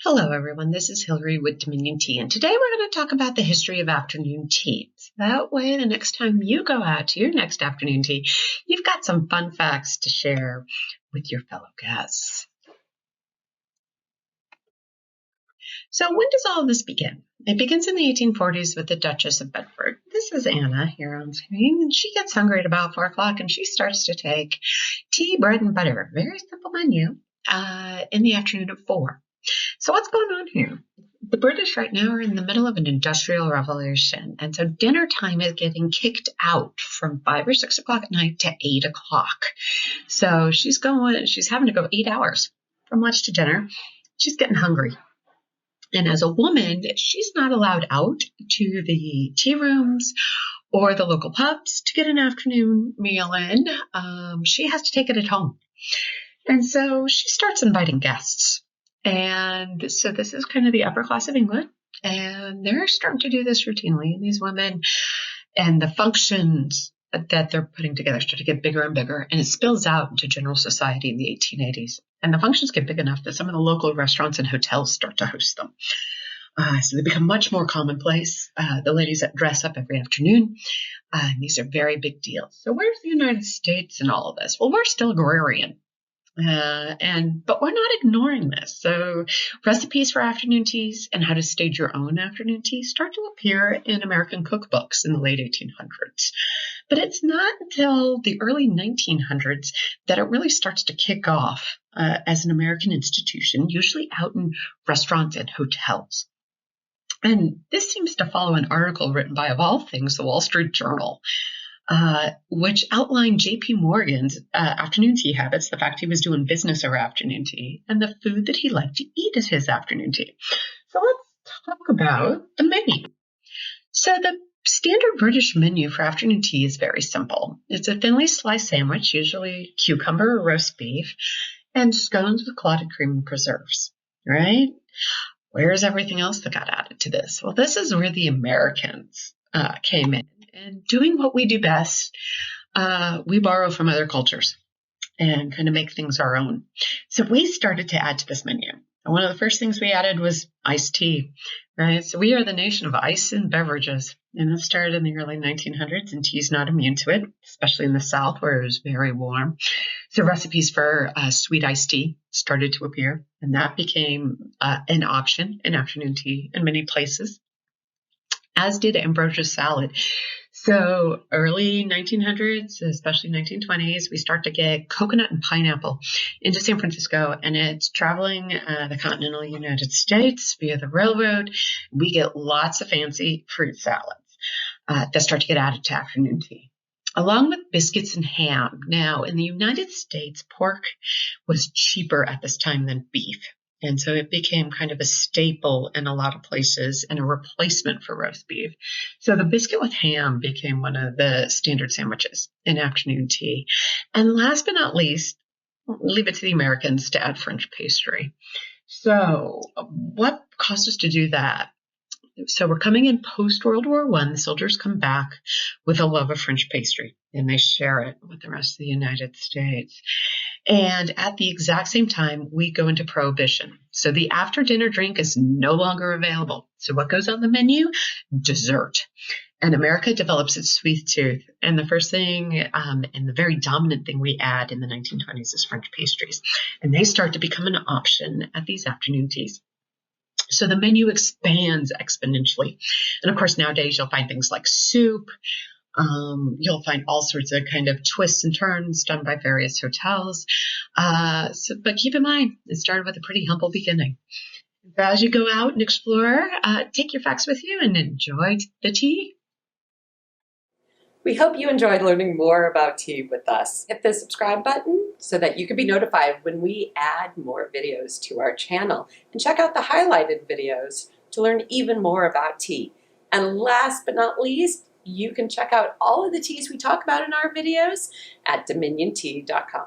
Hello, everyone. This is Hillary with Dominion Tea, and today we're going to talk about the history of afternoon tea. So that way, the next time you go out to your next afternoon tea, you've got some fun facts to share with your fellow guests. So when does all of this begin? It begins in the 1840s with the Duchess of Bedford. This is Anna here on screen, and she gets hungry at about 4 o'clock, and she starts to take tea, bread, and butter, very simple menu, in the afternoon at 4. So what's going on here? The British right now are in the middle of an industrial revolution, and so dinner time is getting kicked out from 5 or 6 o'clock at night to 8 o'clock. So she's having to go 8 hours from lunch to dinner. She's getting hungry. And as a woman, she's not allowed out to the tea rooms or the local pubs to get an afternoon meal in. She has to take it at home. And so she starts inviting guests. And so this is kind of the upper class of England, and they're starting to do this routinely. And these women and the functions that they're putting together start to get bigger and bigger, and it spills out into general society in the 1880s. And the functions get big enough that some of the local restaurants and hotels start to host them. So they become much more commonplace. The ladies that dress up every afternoon, and these are very big deals. So where's the United States in all of this? Well, we're still agrarian. But we're not ignoring this. So recipes for afternoon teas and how to stage your own afternoon tea start to appear in American cookbooks in the late 1800s. But it's not until the early 1900s that it really starts to kick off as an American institution, usually out in restaurants and hotels. And this seems to follow an article written by, of all things, the Wall Street Journal, which outlined J.P. Morgan's afternoon tea habits, the fact he was doing business over afternoon tea, and the food that he liked to eat at his afternoon tea. So let's talk about the menu. So the standard British menu for afternoon tea is very simple. It's a thinly sliced sandwich, usually cucumber or roast beef, and scones with clotted cream and preserves, right? Where's everything else that got added to this? Well, this is where the Americans came in. And doing what we do best, we borrow from other cultures and kind of make things our own. So we started to add to this menu. And one of the first things we added was iced tea, right? So we are the nation of ice and beverages. And it started in the early 1900s, and tea's not immune to it, especially in the South where it was very warm. So recipes for sweet iced tea started to appear, and that became an option in afternoon tea in many places, as did ambrosia salad. So early 1900s, especially 1920s, we start to get coconut and pineapple into San Francisco, and it's traveling the continental United States via the railroad. We get lots of fancy fruit salads that start to get added to afternoon tea, along with biscuits and ham. Now, in the United States, pork was cheaper at this time than beef. And so it became kind of a staple in a lot of places and a replacement for roast beef. So the biscuit with ham became one of the standard sandwiches in afternoon tea. And last but not least, leave it to the Americans to add French pastry. So what caused us to do that? So we're coming in post-World War I. The soldiers come back with a love of French pastry, and they share it with the rest of the United States. And at the exact same time, we go into Prohibition. So the after-dinner drink is no longer available. So what goes on the menu? Dessert. And America develops its sweet tooth. And the first thing and the very dominant thing we add in the 1920s is French pastries. And they start to become an option at these afternoon teas. So the menu expands exponentially. And of course, nowadays you'll find things like soup. You'll find all sorts of kind of twists and turns done by various hotels. But keep in mind, it started with a pretty humble beginning. As you go out and explore, take your facts with you and enjoy the tea. We hope you enjoyed learning more about tea with us. Hit the subscribe button so that you can be notified when we add more videos to our channel. And check out the highlighted videos to learn even more about tea. And last but not least, you can check out all of the teas we talk about in our videos at dominiontea.com.